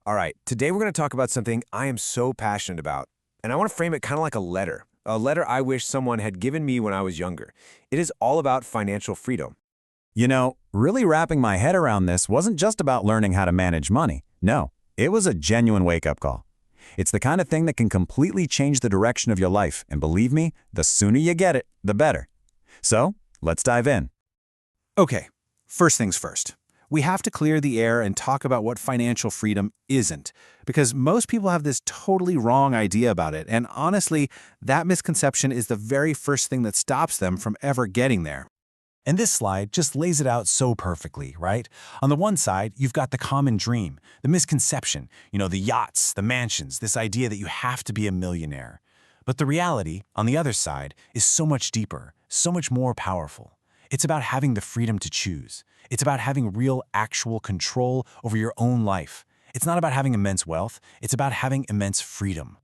All right, today we're going to talk about something I am so passionate about, and I want to frame it kind of like a letter I wish someone had given me when I was younger. It is all about financial freedom. Really wrapping my head around this wasn't just about learning how to manage money. No, it was a genuine wake-up call. It's the kind of thing that can completely change the direction of your life, and believe me, the sooner you get it, the better. So, let's dive in. Okay, first things first. We have to clear the air and talk about what financial freedom isn't, because most people have this totally wrong idea about it, and honestly, that misconception is the very first thing that stops them from ever getting there. And this slide just lays it out so perfectly, right? On the one side, you've got the common dream, the misconception, the yachts, the mansions, this idea that you have to be a millionaire. But the reality, on the other side, is so much deeper, so much more powerful. It's about having the freedom to choose. It's about having real, actual control over your own life. It's not about having immense wealth, it's about having immense freedom.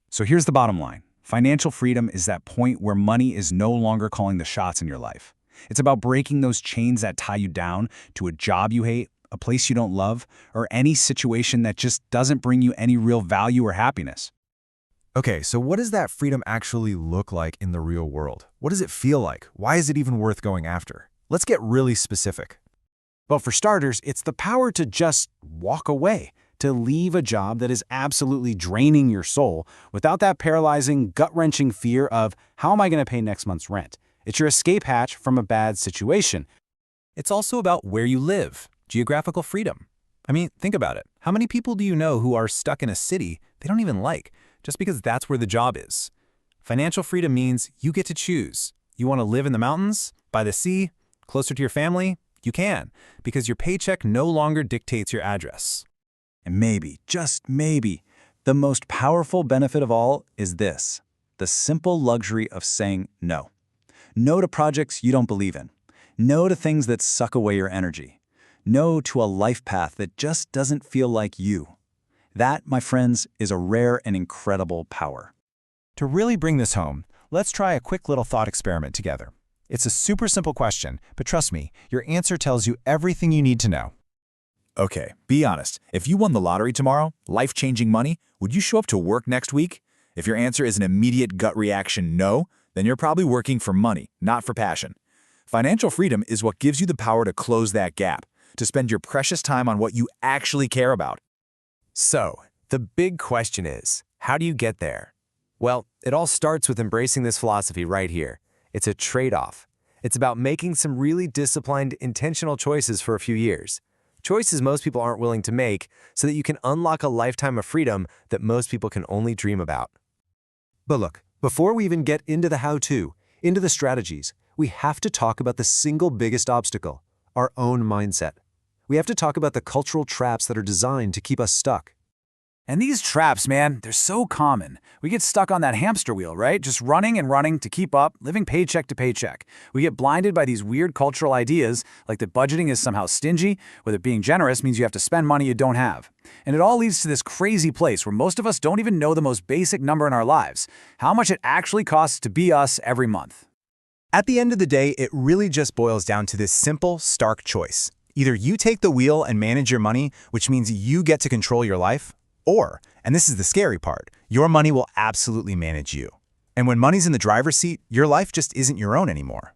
So here's the bottom line. Financial freedom is that point where money is no longer calling the shots in your life. It's about breaking those chains that tie you down to a job you hate, a place you don't love, or any situation that just doesn't bring you any real value or happiness. Okay, so what does that freedom actually look like in the real world? What does it feel like? Why is it even worth going after? Let's get really specific. Well, for starters, it's the power to just walk away, to leave a job that is absolutely draining your soul without that paralyzing, gut-wrenching fear of, how am I going to pay next month's rent? It's your escape hatch from a bad situation. It's also about where you live, geographical freedom. I mean, think about it. How many people do you know who are stuck in a city they don't even like, just because that's where the job is? Financial freedom means you get to choose. You want to live in the mountains, by the sea, closer to your family? You can, because your paycheck no longer dictates your address. And maybe, just maybe, the most powerful benefit of all is this: the simple luxury of saying no. No to projects you don't believe in. No to things that suck away your energy. No to a life path that just doesn't feel like you. That, my friends, is a rare and incredible power. To really bring this home, let's try a quick little thought experiment together. It's a super simple question, but trust me, your answer tells you everything you need to know. Okay, be honest. If you won the lottery tomorrow, life-changing money, would you show up to work next week? If your answer is an immediate gut reaction no, then you're probably working for money, not for passion. Financial freedom is what gives you the power to close that gap, to spend your precious time on what you actually care about. So, the big question is, how do you get there? Well, it all starts with embracing this philosophy right here. It's a trade-off. It's about making some really disciplined, intentional choices for a few years. Choices most people aren't willing to make so that you can unlock a lifetime of freedom that most people can only dream about. But look, before we even get into the how-to, into the strategies, we have to talk about the single biggest obstacle, our own mindset. We have to talk about the cultural traps that are designed to keep us stuck. And these traps, man, they're so common. We get stuck on that hamster wheel, right? Just running and running to keep up, living paycheck to paycheck. We get blinded by these weird cultural ideas, like that budgeting is somehow stingy, or that being generous means you have to spend money you don't have. And it all leads to this crazy place where most of us don't even know the most basic number in our lives, how much it actually costs to be us every month. At the end of the day, it really just boils down to this simple, stark choice. Either you take the wheel and manage your money, which means you get to control your life, or, and this is the scary part, your money will absolutely manage you. And when money's in the driver's seat, your life just isn't your own anymore.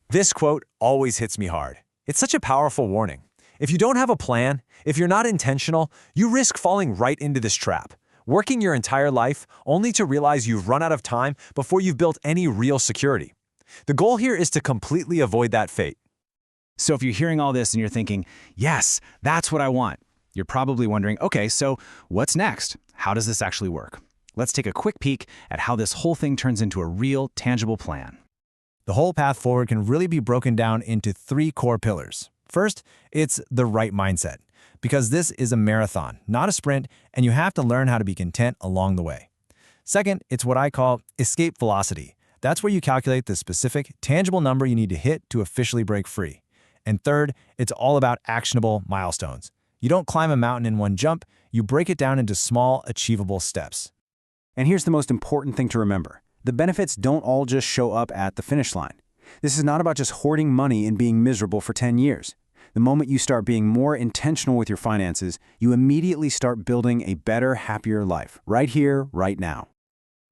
This quote always hits me hard. It's such a powerful warning. If you don't have a plan, if you're not intentional, you risk falling right into this trap, working your entire life only to realize you've run out of time before you've built any real security. The goal here is to completely avoid that fate. So if you're hearing all this and you're thinking, yes, that's what I want, you're probably wondering, okay, so what's next? How does this actually work? Let's take a quick peek at how this whole thing turns into a real, tangible plan. The whole path forward can really be broken down into 3 core pillars. First, it's the right mindset, because this is a marathon, not a sprint, and you have to learn how to be content along the way. Second, it's what I call escape velocity. That's where you calculate the specific, tangible number you need to hit to officially break free. And third, it's all about actionable milestones. You don't climb a mountain in one jump, you break it down into small, achievable steps. And here's the most important thing to remember. The benefits don't all just show up at the finish line. This is not about just hoarding money and being miserable for 10 years. The moment you start being more intentional with your finances, you immediately start building a better, happier life, right here, right now.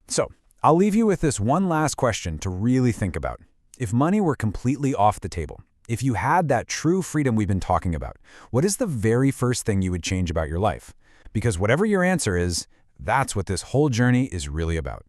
So, I'll leave you with this one last question to really think about. If money were completely off the table, if you had that true freedom we've been talking about, what is the very first thing you would change about your life? Because whatever your answer is, that's what this whole journey is really about.